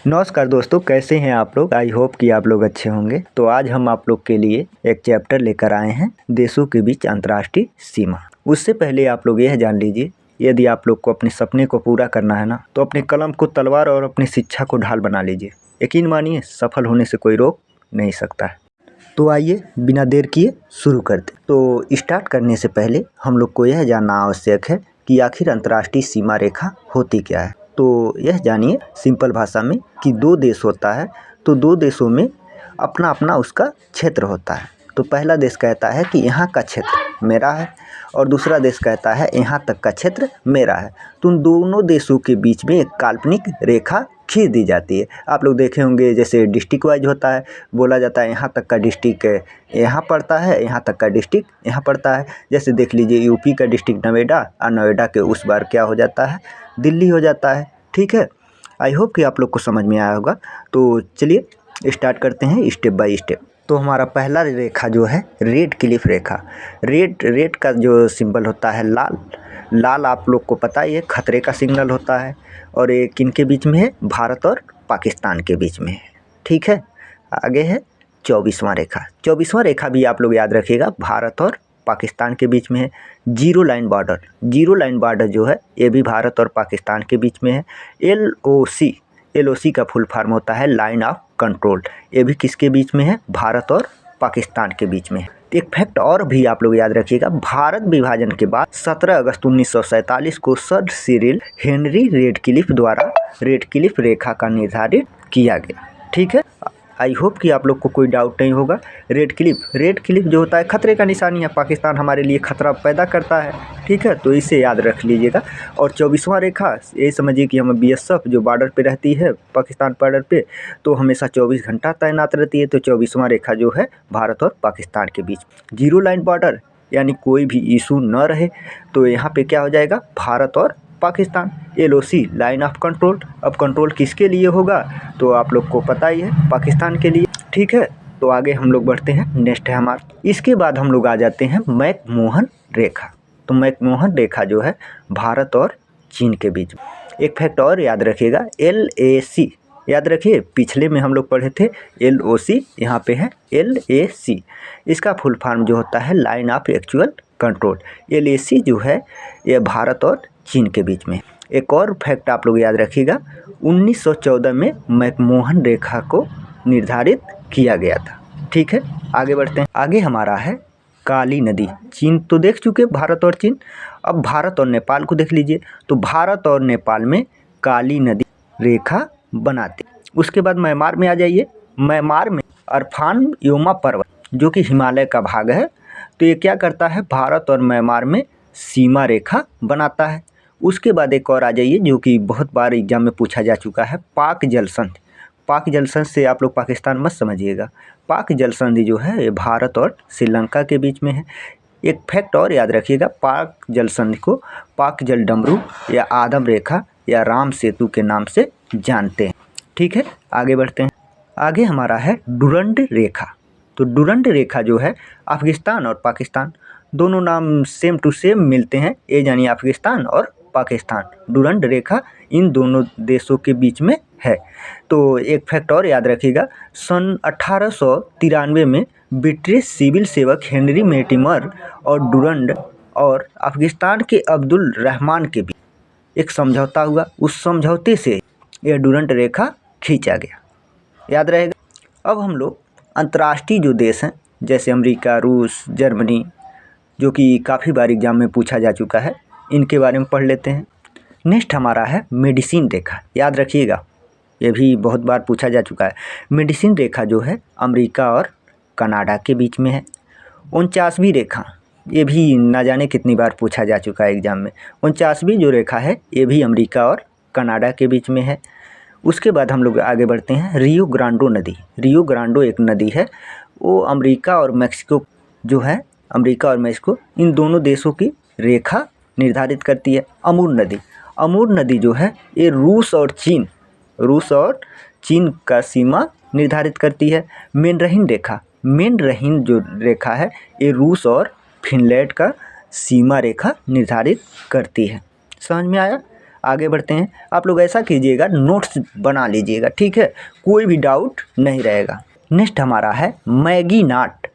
नमस्कार दोस्तों, कैसे हैं आप लोग। आई होप कि आप लोग अच्छे होंगे। तो आज हम आप लोग के लिए एक चैप्टर लेकर आए हैं, देशों के बीच अंतर्राष्ट्रीय सीमा। उससे पहले आप लोग यह जान लीजिए, यदि आप लोग को अपने सपने को पूरा करना है ना, तो अपने कलम को तलवार और अपनी शिक्षा को ढाल बना लीजिए। यकीन मानिए, सफल होने से कोई रोक नहीं सकता है। तो आइए बिना देर किए शुरू करते। तो स्टार्ट करने से पहले हम लोग को यह जानना आवश्यक है कि आखिर अंतर्राष्ट्रीय सीमा रेखा होती क्या है। तो यह जानिए सिंपल भाषा में कि दो देश होता है, तो दो देशों में अपना अपना उसका क्षेत्र होता है। तो पहला देश कहता है कि यहाँ का क्षेत्र मेरा है और दूसरा देश कहता है यहाँ तक का क्षेत्र मेरा है। तो उन दोनों देशों के बीच में एक काल्पनिक रेखा खींच दी जाती है। आप लोग देखे होंगे, जैसे डिस्ट्रिक्ट वाइज होता है, बोला जाता है यहाँ तक का डिस्ट्रिक्ट यहाँ पड़ता है, यहाँ तक का डिस्ट्रिक्ट यहाँ पड़ता है। जैसे देख लीजिए, यूपी का डिस्ट्रिक्ट नोएडा और नोएडा के उस बार क्या हो जाता है, दिल्ली हो जाता है। ठीक है, आई होप कि आप लोग को समझ में आया होगा। तो चलिए स्टार्ट करते हैं स्टेप बाय स्टेप। तो हमारा पहला रेखा जो है रेड क्लिफ रेखा। रेड का जो सिंबल होता है लाल, लाल आप लोग को पता ही है खतरे का सिग्नल होता है। और ये किनके बीच में है, भारत और पाकिस्तान के बीच में है। ठीक है, आगे है 24वां रेखा। 24वां रेखा भी आप लोग याद रखिएगा, भारत और पाकिस्तान के बीच में है। Zero line border, zero line border जो है ये भी भारत और पाकिस्तान के बीच में है। LOC का फुल फॉर्म होता है लाइन ऑफ कंट्रोल। ये भी किसके बीच में है, भारत और पाकिस्तान के बीच में है। एक फैक्ट और भी आप लोग याद रखिएगा, भारत विभाजन के बाद 17 अगस्त 1947 को सर सिरिल हेनरी रेडक्लिफ द्वारा रेडक्लिफ रेखा का निर्धारित किया गया। ठीक है, आई होप कि आप लोग को कोई डाउट नहीं होगा। रेड क्लिफ जो होता है खतरे का निशानी है, पाकिस्तान हमारे लिए खतरा पैदा करता है। ठीक है, तो इसे याद रख लीजिएगा। और 24वां रेखा, ये समझिए कि हम BSF जो बॉर्डर पे रहती है, पाकिस्तान बॉर्डर पे, तो हमेशा 24 घंटा तैनात रहती है। तो 24वां रेखा जो है भारत और पाकिस्तान के बीच। जीरो लाइन बॉर्डर यानी कोई भी इशू न रहे, तो यहाँ पे क्या हो जाएगा, भारत और Pakistan. LOC line of control, अब कंट्रोल किसके लिए होगा, तो आप लोग को पता ही है, पाकिस्तान के लिए। ठीक है, तो आगे हम लोग बढ़ते हैं। नेक्स्ट है हमारा, इसके बाद हम लोग आ जाते हैं मैकमोहन रेखा। तो मैकमोहन रेखा जो है भारत और चीन के बीच। एक फैक्ट और याद रखिएगा, LAC याद रखिए, पिछले में हम लोग पढ़े थे LOC, यहाँ पे है LAC। इसका फुल फॉर्म जो होता है line of actual control. LAC जो है ये भारत और चीन के बीच में। एक और फैक्ट आप लोग याद रखिएगा, 1914 में मैकमोहन रेखा को निर्धारित किया गया था। ठीक है, आगे बढ़ते हैं। आगे हमारा है काली नदी। चीन तो देख चुके, भारत और चीन। अब भारत और नेपाल को देख लीजिए। तो भारत और नेपाल में काली नदी रेखा बनाते। उसके बाद म्यांमार में आ जाइए। म्यांमार में अरफान योमा पर्वत जो कि हिमालय का भाग है, तो ये क्या करता है, भारत और म्यांमार में सीमा रेखा बनाता है। उसके बाद एक और आ जाइए जो कि बहुत बार एग्जाम में पूछा जा चुका है, पाक जल संधि। पाक जल संधि से आप लोग पाकिस्तान मत समझिएगा। पाक जल संधि जो है ये भारत और श्रीलंका के बीच में है। एक फैक्ट और याद रखिएगा, पाक जल संधि को पाक जल डमरू या आदम रेखा या राम सेतु के नाम से जानते हैं। ठीक है, आगे बढ़ते हैं। आगे हमारा है डुरंड रेखा। तो डुरंड रेखा जो है अफगानिस्तान और पाकिस्तान दोनों नाम सेम टू सेम मिलते हैं, ये जानिए अफगानिस्तान और पाकिस्तान। डुरंड रेखा इन दोनों देशों के बीच में है। तो एक फैक्ट और याद रखिएगा, सन 1893 में ब्रिटिश सिविल सेवक हेनरी मोर्टिमर और डुरंड और अफगानिस्तान के अब्दुल रहमान के बीच एक समझौता हुआ। उस समझौते से यह डुरंड रेखा खींचा गया, याद रहेगा। अब हम लोग अंतर्राष्ट्रीय जो देश हैं, जैसे अमेरिका, रूस, जर्मनी, जो कि काफ़ी बार एग्जाम में पूछा जा चुका है, इनके बारे में पढ़ लेते हैं। नेक्स्ट हमारा है मेडिसिन रेखा। याद रखिएगा, ये भी बहुत बार पूछा जा चुका है। मेडिसिन रेखा जो है अमेरिका और कनाडा के बीच में है। 49वीं रेखा, ये भी ना जाने कितनी बार पूछा जा चुका है एग्जाम में। 49वीं जो रेखा है ये भी अमेरिका और कनाडा के बीच में है। उसके बाद हम लोग आगे बढ़ते हैं, रियो ग्रांडो नदी। रियो ग्रांडो एक नदी है, वो अमेरिका और मैक्सिको जो है, अमेरिका और मैक्सिको इन दोनों देशों की रेखा निर्धारित करती है। अमूर नदी, अमूर नदी जो है ये रूस और चीन का सीमा निर्धारित करती है। मेनरहीन रेखा, मेनरहीन जो रेखा है ये रूस और फिनलैंड का सीमा रेखा निर्धारित करती है। समझ में आया। आगे बढ़ते हैं। आप लोग ऐसा कीजिएगा, नोट्स बना लीजिएगा, ठीक है, कोई भी डाउट नहीं रहेगा। नेक्स्ट हमारा है मैगीनाट।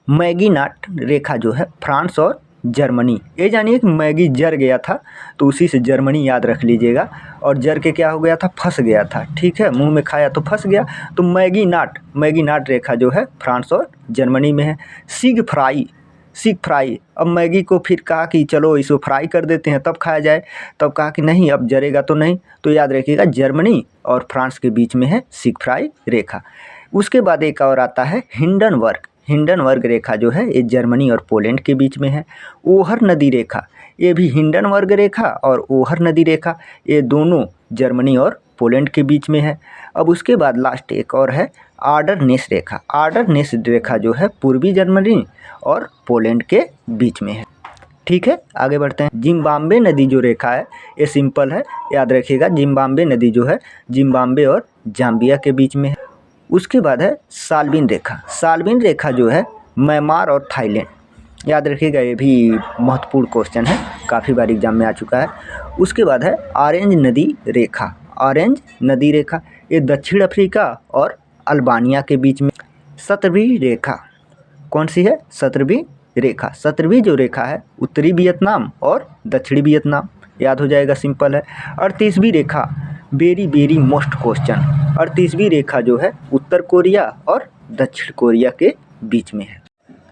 मैगीनाट रेखा जो है फ्रांस और जर्मनी। ये जानिए कि मैगी जर गया था तो उसी से जर्मनी याद रख लीजिएगा, और जर के क्या हो गया था, फंस गया था, ठीक है, मुंह में खाया तो फंस गया। तो मैगीनाट रेखा जो है फ्रांस और जर्मनी में है। सिग फ्राई, अब मैगी को फिर कहा कि चलो इसको फ्राई कर देते हैं तब खाया जाए, तब कहा कि नहीं अब जरेगा तो नहीं, तो याद रखिएगा जर्मनी और फ्रांस के बीच में है सिग फ्राई रेखा। उसके बाद एक और आता है हिंडनबर्ग रेखा जो है ये जर्मनी और पोलैंड के बीच में है। ओहर नदी रेखा, ये भी हिंडनबर्ग रेखा और ओहर नदी रेखा, ये दोनों जर्मनी और पोलैंड के बीच में है। अब उसके बाद लास्ट एक और है आर्डरनेस रेखा जो है पूर्वी जर्मनी और पोलैंड के बीच में है, ठीक है। आगे बढ़ते हैं। जिम्बाब्वे नदी जो रेखा है ये सिंपल है, याद रखिएगा जिम्बाब्वे नदी जो है जिम्बाब्वे और जाम्बिया के बीच में है। उसके बाद है साल्विन रेखा जो है म्यांमार और थाईलैंड, याद रखिएगा ये भी महत्वपूर्ण क्वेश्चन है, काफ़ी बार एग्जाम में आ चुका है। उसके बाद है ऑरेंज नदी रेखा, ये दक्षिण अफ्रीका और अल्बानिया के बीच में। सत्रहवीं रेखा कौन सी है, सत्रहवीं जो रेखा है उत्तरी वियतनाम और दक्षिणी वियतनाम, याद हो जाएगा, सिंपल है। 38वीं रेखा वेरी मोस्ट क्वेश्चन, 38वीं रेखा जो है उत्तर कोरिया और दक्षिण कोरिया के बीच में है।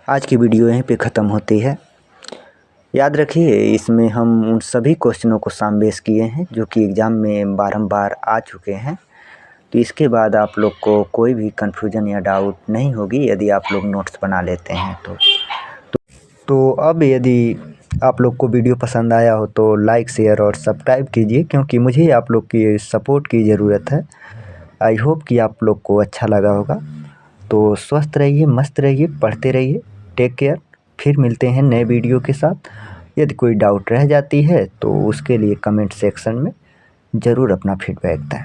आज की वीडियो यहीं पे ख़त्म होती है। याद रखिए इसमें हम उन सभी क्वेश्चनों को सामवेश किए हैं जो कि एग्ज़ाम में बारंबार आ चुके हैं, तो इसके बाद आप लोग को कोई भी कन्फ्यूजन या डाउट नहीं होगी यदि आप लोग नोट्स बना लेते हैं तो अब यदि आप लोग को वीडियो पसंद आया हो तो लाइक शेयर और सब्सक्राइब कीजिए, क्योंकि मुझे आप लोग की सपोर्ट की ज़रूरत है। आई होप कि आप लोग को अच्छा लगा होगा। तो स्वस्थ रहिए, मस्त रहिए, पढ़ते रहिए, टेक केयर। फिर मिलते हैं नए वीडियो के साथ। यदि कोई डाउट रह जाती है तो उसके लिए कमेंट सेक्शन में ज़रूर अपना फीडबैक दें।